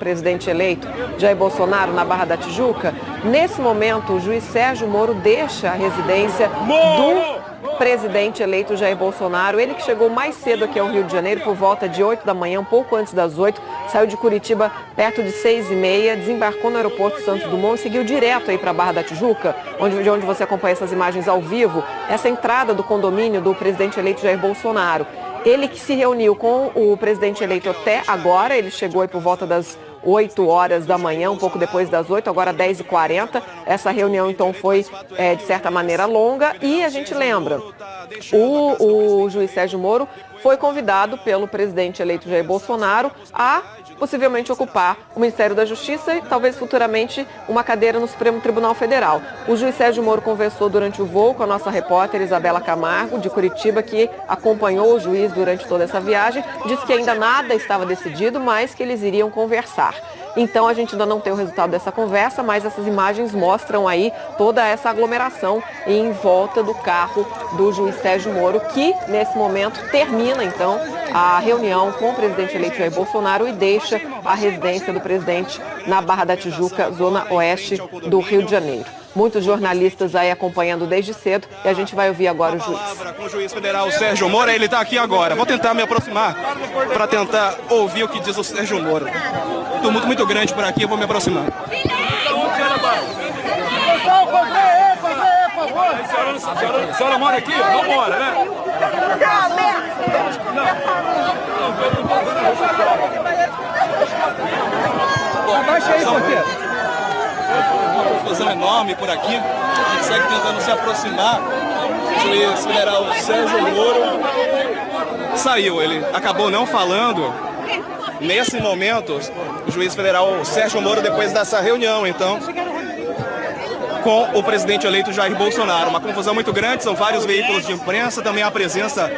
presidente eleito Jair Bolsonaro na Barra da Tijuca. Nesse momento, o juiz Sérgio Moro deixa a residência do presidente eleito Jair Bolsonaro. Ele que chegou mais cedo aqui ao Rio de Janeiro, por volta de 8 da manhã, um pouco antes das 8, saiu de Curitiba perto de 6h30, desembarcou no aeroporto Santos Dumont e seguiu direto aí para a Barra da Tijuca, de onde você acompanha essas imagens ao vivo, essa entrada do condomínio do presidente eleito Jair Bolsonaro. Ele que se reuniu com o presidente eleito até agora, ele chegou aí por volta das 8 horas da manhã, um pouco depois das 8, agora 10h40. Essa reunião, então, foi, de certa maneira, longa. E a gente lembra, o juiz Sérgio Moro foi convidado pelo presidente eleito Jair Bolsonaro a possivelmente ocupar o Ministério da Justiça e talvez futuramente uma cadeira no Supremo Tribunal Federal. O juiz Sérgio Moro conversou durante o voo com a nossa repórter Isabela Camargo, de Curitiba, que acompanhou o juiz durante toda essa viagem. Disse que ainda nada estava decidido, mas que eles iriam conversar. Então a gente ainda não tem o resultado dessa conversa, mas essas imagens mostram aí toda essa aglomeração em volta do carro do juiz Sérgio Moro, que nesse momento termina então a reunião com o presidente eleito Jair Bolsonaro e deixa a residência do presidente na Barra da Tijuca, zona oeste do Rio de Janeiro. Muitos jornalistas aí acompanhando desde cedo e a gente vai ouvir agora o juiz. Com o juiz federal Sérgio Moro, ele está aqui agora. Vou tentar me aproximar para tentar ouvir o que diz o Sérgio Moro. Tumulto muito grande por aqui, eu vou me aproximar. A senhora mora aqui? Não mora, né? Abaixa aí, porteiro. Uma confusão enorme por aqui. A gente segue tentando se aproximar. O juiz federal Sérgio Moro saiu. Ele acabou não falando. Nesse momento, o juiz federal Sérgio Moro, depois dessa reunião, então, com o presidente eleito Jair Bolsonaro. Uma confusão muito grande, são vários veículos de imprensa, também a presença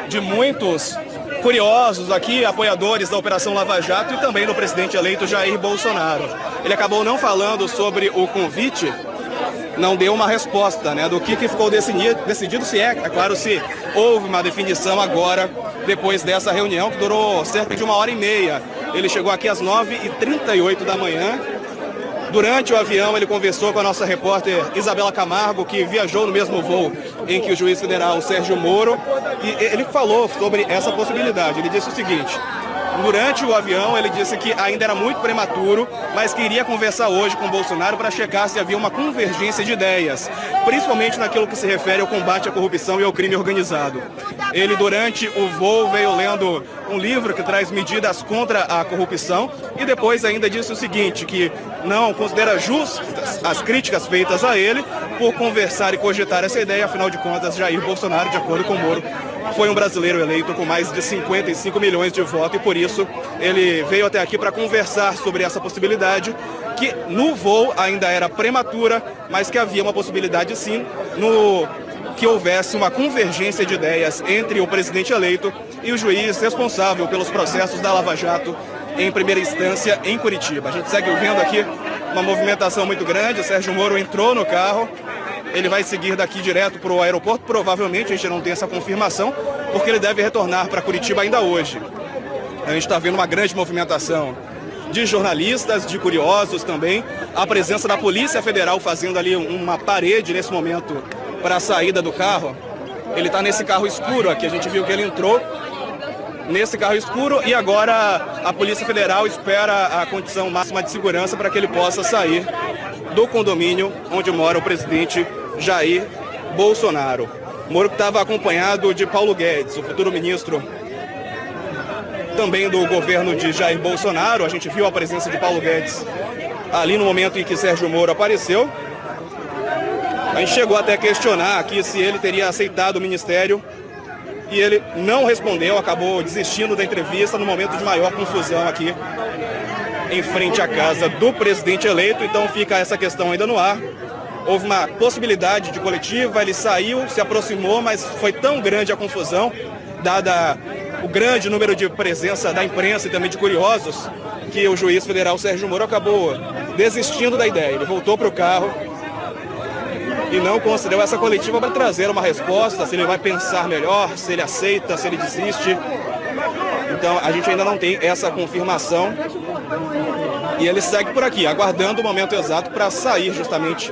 de muitos curiosos aqui, apoiadores da Operação Lava Jato e também do presidente eleito Jair Bolsonaro. Ele acabou não falando sobre o convite, não deu uma resposta, né, do que ficou decidido, se é claro, se houve uma definição agora, depois dessa reunião, que durou cerca de 1h30. Ele chegou aqui às 9h38 da manhã. Durante o avião, ele conversou com a nossa repórter Isabela Camargo, que viajou no mesmo voo em que o juiz federal Sérgio Moro, e ele falou sobre essa possibilidade. Ele disse o seguinte: durante o avião, ele disse que ainda era muito prematuro, mas que iria conversar hoje com o Bolsonaro para checar se havia uma convergência de ideias, principalmente naquilo que se refere ao combate à corrupção e ao crime organizado. Ele, durante o voo, veio lendo um livro que traz medidas contra a corrupção e depois ainda disse o seguinte, que não considera justas as críticas feitas a ele por conversar e cogitar essa ideia. Afinal de contas, Jair Bolsonaro, de acordo com Moro, foi um brasileiro eleito com mais de 55 milhões de votos e por isso ele veio até aqui para conversar sobre essa possibilidade, que no voo ainda era prematura, mas que havia uma possibilidade sim que houvesse uma convergência de ideias entre o presidente eleito e o juiz responsável pelos processos da Lava Jato em primeira instância em Curitiba. A gente segue vendo aqui uma movimentação muito grande. O Sérgio Moro entrou no carro. Ele vai seguir daqui direto para o aeroporto, provavelmente, a gente não tem essa confirmação, porque ele deve retornar para Curitiba ainda hoje. A gente está vendo uma grande movimentação de jornalistas, de curiosos também, a presença da Polícia Federal fazendo ali uma parede nesse momento para a saída do carro. Ele está nesse carro escuro aqui, a gente viu que ele entrou nesse carro escuro e agora a Polícia Federal espera a condição máxima de segurança para que ele possa sair do condomínio onde mora o presidente Jair Bolsonaro. Moro que estava acompanhado de Paulo Guedes, o futuro ministro também do governo de Jair Bolsonaro. A gente viu a presença de Paulo Guedes ali no momento em que Sérgio Moro apareceu. A gente chegou até a questionar aqui se ele teria aceitado o ministério e ele não respondeu, acabou desistindo da entrevista no momento de maior confusão aqui em frente à casa do presidente eleito. Então fica essa questão ainda no ar. Houve uma possibilidade de coletiva, ele saiu, se aproximou, mas foi tão grande a confusão, dada o grande número de presença da imprensa e também de curiosos, que o juiz federal Sérgio Moro acabou desistindo da ideia. Ele voltou para o carro e não concedeu essa coletiva para trazer uma resposta, se ele vai pensar melhor, se ele aceita, se ele desiste. Então a gente ainda não tem essa confirmação. E ele segue por aqui, aguardando o momento exato para sair justamente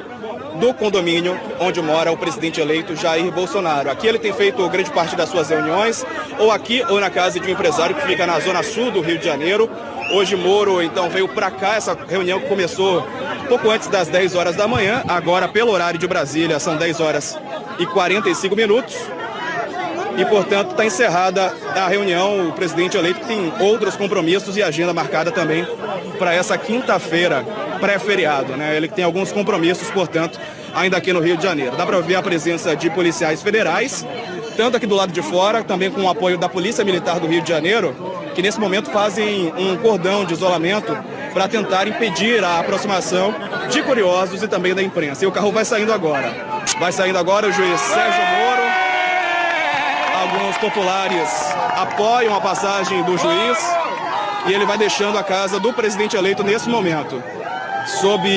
do condomínio onde mora o presidente eleito Jair Bolsonaro. Aqui ele tem feito grande parte das suas reuniões, ou aqui ou na casa de um empresário que fica na zona sul do Rio de Janeiro. Hoje Moro então veio para cá, essa reunião que começou pouco antes das 10 horas da manhã, agora pelo horário de Brasília são 10 horas e 45 minutos. E, portanto, está encerrada a reunião. O presidente eleito tem outros compromissos e agenda marcada também para essa quinta-feira, pré-feriado, né? Ele tem alguns compromissos, portanto, ainda aqui no Rio de Janeiro. Dá para ver a presença de policiais federais, tanto aqui do lado de fora, também com o apoio da Polícia Militar do Rio de Janeiro, que nesse momento fazem um cordão de isolamento para tentar impedir a aproximação de curiosos e também da imprensa. E o carro vai saindo agora. Vai saindo agora o juiz Sérgio Moro. Alguns populares apoiam a passagem do juiz e ele vai deixando a casa do presidente eleito nesse momento. Sob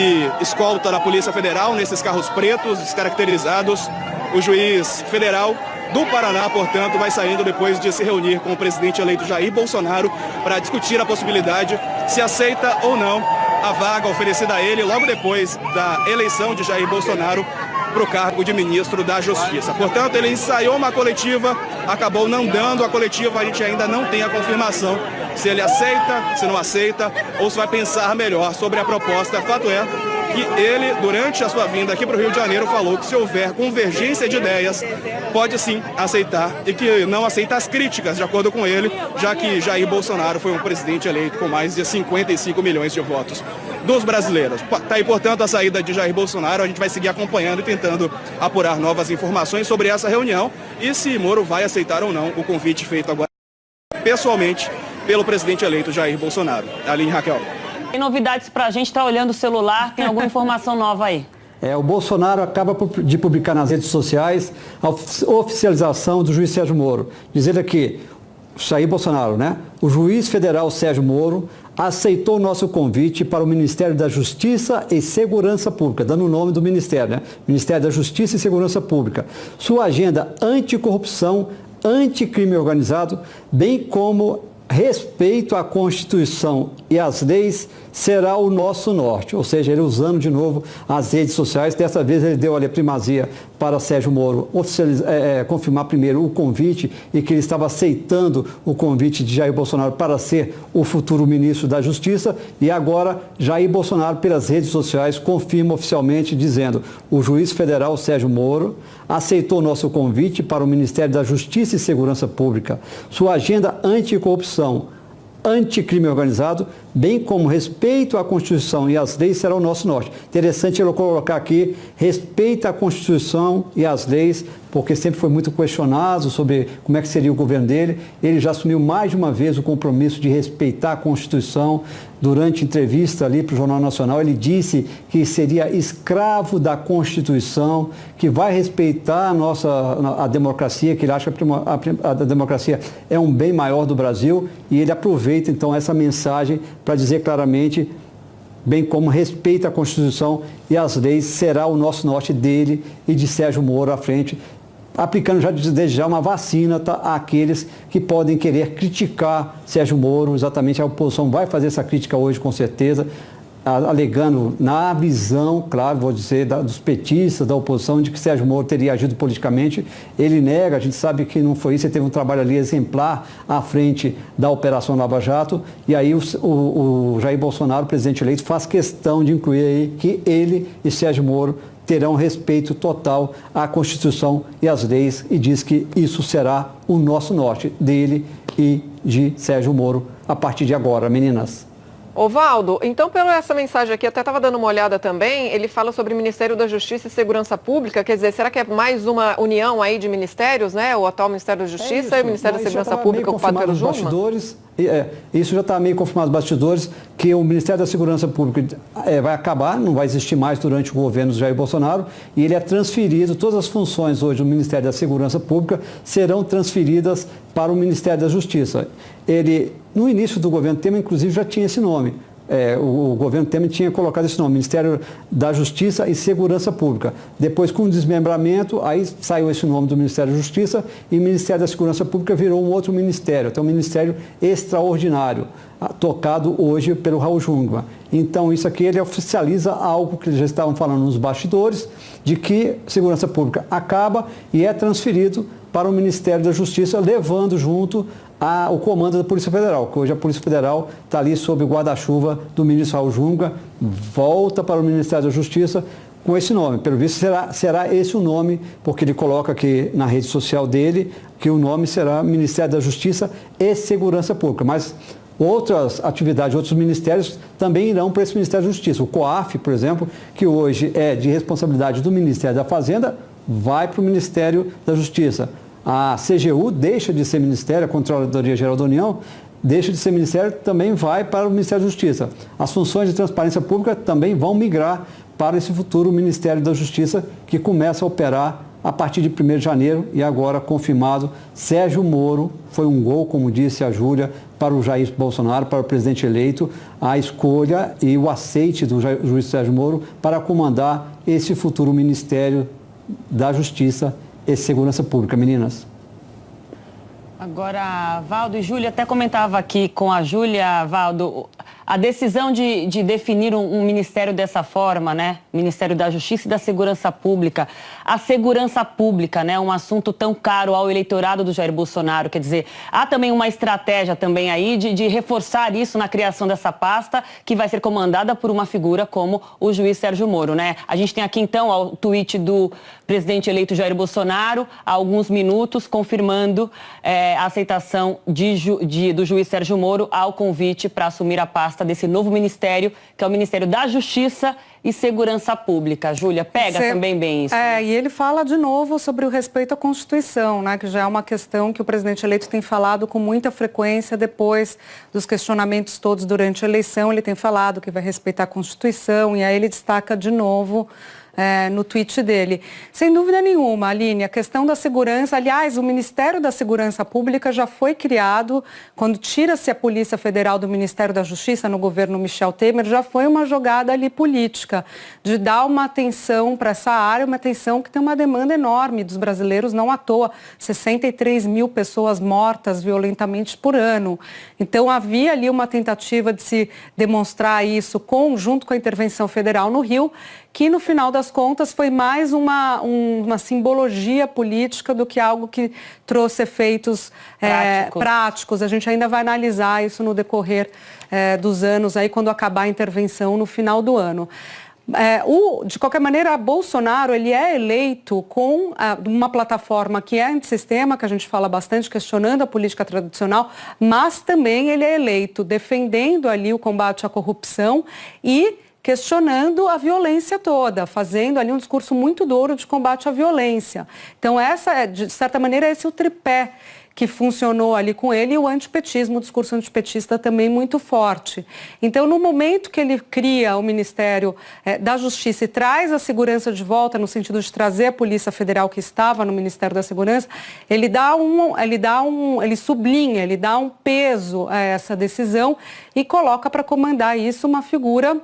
escolta da Polícia Federal, nesses carros pretos, descaracterizados, o juiz federal do Paraná, portanto, vai saindo depois de se reunir com o presidente eleito Jair Bolsonaro para discutir a possibilidade se aceita ou não a vaga oferecida a ele logo depois da eleição de Jair Bolsonaro para o cargo de ministro da Justiça. Portanto, ele ensaiou uma coletiva, acabou não dando a coletiva, a gente ainda não tem a confirmação se ele aceita, se não aceita, ou se vai pensar melhor sobre a proposta. Fato é que ele, durante a sua vinda aqui para o Rio de Janeiro, falou que se houver convergência de ideias, pode sim aceitar e que não aceita as críticas, de acordo com ele, já que Jair Bolsonaro foi um presidente eleito com mais de 55 milhões de votos dos brasileiros. Está aí, portanto, a saída de Jair Bolsonaro. A gente vai seguir acompanhando e tentando apurar novas informações sobre essa reunião e se Moro vai aceitar ou não o convite feito agora pessoalmente pelo presidente eleito Jair Bolsonaro. Aline, Raquel. Tem novidades pra gente, tá olhando o celular, tem alguma informação nova aí? O Bolsonaro acaba de publicar nas redes sociais a oficialização do juiz Sérgio Moro, dizendo aqui, Jair Bolsonaro, né? O juiz federal Sérgio Moro aceitou nosso convite para o Ministério da Justiça e Segurança Pública, dando o nome do Ministério, né? Ministério da Justiça e Segurança Pública. Sua agenda anticorrupção, anticrime organizado, bem como respeito à Constituição e às leis será o nosso norte. Ou seja, ele usando de novo as redes sociais, dessa vez ele deu a primazia para Sérgio Moro confirmar primeiro o convite e que ele estava aceitando o convite de Jair Bolsonaro para ser o futuro ministro da Justiça, e agora Jair Bolsonaro pelas redes sociais confirma oficialmente dizendo: o juiz federal Sérgio Moro aceitou nosso convite para o Ministério da Justiça e Segurança Pública. Sua agenda anticorrupção, anticrime organizado, bem como respeito à Constituição e às leis será o nosso norte. Interessante ele colocar aqui, respeito à Constituição e às leis, porque sempre foi muito questionado sobre como é que seria o governo dele. Ele já assumiu mais de uma vez o compromisso de respeitar a Constituição. Durante entrevista ali para o Jornal Nacional, ele disse que seria escravo da Constituição, que vai respeitar a democracia, que ele acha que a democracia é um bem maior do Brasil, e ele aproveita então essa mensagem para dizer claramente, bem como respeita a Constituição e as leis, será o nosso norte dele e de Sérgio Moro à frente, aplicando já desde já uma vacina àqueles que podem querer criticar Sérgio Moro. Exatamente, a oposição vai fazer essa crítica hoje, com certeza, alegando, na visão, claro, vou dizer, dos petistas, da oposição, de que Sérgio Moro teria agido politicamente. Ele nega, a gente sabe que não foi isso, ele teve um trabalho ali exemplar à frente da Operação Lava Jato, e aí o Jair Bolsonaro, presidente eleito, faz questão de incluir aí que ele e Sérgio Moro terão respeito total à Constituição e às leis, e diz que isso será o nosso norte, dele e de Sérgio Moro, a partir de agora, meninas. Valdo, então, pela essa mensagem aqui, até estava dando uma olhada também, ele fala sobre Ministério da Justiça e Segurança Pública, quer dizer, será que é mais uma união aí de ministérios, né? O atual Ministério da Justiça e o Ministério da Segurança Pública ocupado pelo Juma? Isso já está meio confirmado nos bastidores, que o Ministério da Segurança Pública vai acabar, não vai existir mais durante o governo de Jair Bolsonaro, e ele é transferido, todas as funções hoje do Ministério da Segurança Pública serão transferidas para o Ministério da Justiça. Ele, no início do governo Temer, inclusive, já tinha esse nome. o governo Temer tinha colocado esse nome, Ministério da Justiça e Segurança Pública. Depois, com o desmembramento, aí saiu esse nome do Ministério da Justiça e o Ministério da Segurança Pública virou um outro ministério, então um ministério extraordinário, tocado hoje pelo Raul Jungmann. Então, isso aqui ele oficializa algo que eles já estavam falando nos bastidores, de que segurança pública acaba e é transferido para o Ministério da Justiça, levando junto o comando da Polícia Federal, que hoje a Polícia Federal está ali sob o guarda-chuva do ministro Raul Jungmann, volta para o Ministério da Justiça com esse nome. Pelo visto, será esse o nome, porque ele coloca aqui na rede social dele que o nome será Ministério da Justiça e Segurança Pública. Mas outras atividades, outros ministérios também irão para esse Ministério da Justiça. O COAF, por exemplo, que hoje é de responsabilidade do Ministério da Fazenda, vai para o Ministério da Justiça. A CGU deixa de ser Ministério, a Controladoria Geral da União, deixa de ser Ministério, também vai para o Ministério da Justiça. As funções de transparência pública também vão migrar para esse futuro Ministério da Justiça, que começa a operar a partir de 1º de janeiro e agora confirmado, Sérgio Moro foi um gol, como disse a Júlia, para o Jair Bolsonaro, para o presidente eleito, a escolha e o aceite do juiz Sérgio Moro para comandar esse futuro Ministério da Justiça e Segurança Pública. Meninas. Agora, Valdo e Júlia, até comentava aqui com a Júlia, Valdo, a decisão de definir um ministério dessa forma, né? Ministério da Justiça e da Segurança Pública. A segurança pública, né? Um assunto tão caro ao eleitorado do Jair Bolsonaro. Quer dizer, há também uma estratégia também aí de reforçar isso na criação dessa pasta, que vai ser comandada por uma figura como o juiz Sérgio Moro, né? A gente tem aqui, então, o tweet do presidente eleito Jair Bolsonaro, há alguns minutos, confirmando a aceitação do juiz Sérgio Moro ao convite para assumir a pasta desse novo ministério, que é o Ministério da Justiça e Segurança Pública. Júlia, pega também bem isso. E ele fala de novo sobre o respeito à Constituição, né, que já é uma questão que o presidente eleito tem falado com muita frequência depois dos questionamentos todos durante a eleição. Ele tem falado que vai respeitar a Constituição e aí ele destaca de novo no tweet dele. Sem dúvida nenhuma, Aline, a questão da segurança, aliás, o Ministério da Segurança Pública já foi criado, quando tira-se a Polícia Federal do Ministério da Justiça no governo Michel Temer, já foi uma jogada ali política, de dar uma atenção para essa área, uma atenção que tem uma demanda enorme dos brasileiros, não à toa, 63 mil pessoas mortas violentamente por ano. Então havia ali uma tentativa de se demonstrar isso junto com a intervenção federal no Rio, que no final das contas foi mais uma simbologia política do que algo que trouxe efeitos práticos. A gente ainda vai analisar isso no decorrer dos anos, aí, quando acabar a intervenção no final do ano. De qualquer maneira, Bolsonaro ele é eleito com uma plataforma que é antissistema, que a gente fala bastante, questionando a política tradicional, mas também ele é eleito defendendo ali o combate à corrupção e questionando a violência toda, fazendo ali um discurso muito duro de combate à violência. Então, de certa maneira, esse é o tripé que funcionou ali com ele, e o antipetismo, o discurso antipetista também muito forte. Então, no momento que ele cria o Ministério da Justiça e traz a segurança de volta, no sentido de trazer a Polícia Federal que estava no Ministério da Segurança, ele sublinha, ele dá um peso a essa decisão e coloca para comandar isso uma figura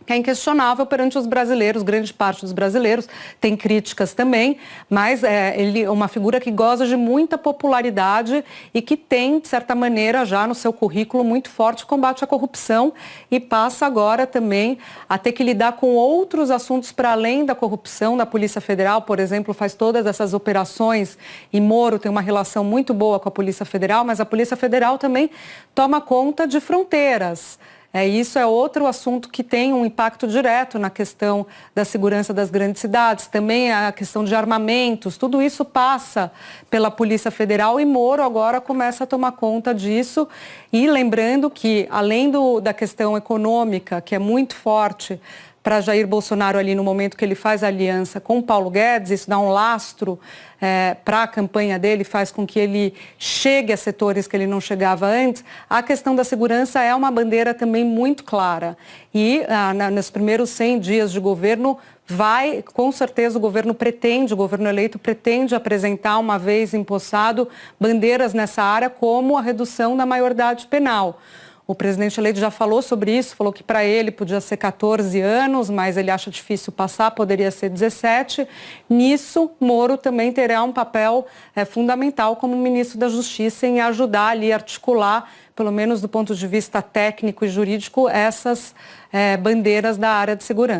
que é inquestionável perante os brasileiros, grande parte dos brasileiros, tem críticas também, mas ele é uma figura que goza de muita popularidade e que tem, de certa maneira, já no seu currículo muito forte o combate à corrupção e passa agora também a ter que lidar com outros assuntos para além da corrupção. Da Polícia Federal, por exemplo, faz todas essas operações e Moro tem uma relação muito boa com a Polícia Federal, mas a Polícia Federal também toma conta de fronteiras. Isso é outro assunto que tem um impacto direto na questão da segurança das grandes cidades. Também a questão de armamentos, tudo isso passa pela Polícia Federal e Moro agora começa a tomar conta disso. E lembrando que, além da questão econômica, que é muito forte para Jair Bolsonaro ali no momento que ele faz aliança com Paulo Guedes, isso dá um lastro para a campanha dele, faz com que ele chegue a setores que ele não chegava antes. A questão da segurança é uma bandeira também muito clara. E nos primeiros 100 dias de governo, com certeza o governo eleito pretende apresentar, uma vez empossado, bandeiras nessa área como a redução da maioridade penal. O presidente eleito já falou sobre isso, falou que para ele podia ser 14 anos, mas ele acha difícil passar, poderia ser 17. Nisso, Moro também terá um papel fundamental como ministro da Justiça em ajudar ali a articular, pelo menos do ponto de vista técnico e jurídico, essas bandeiras da área de segurança.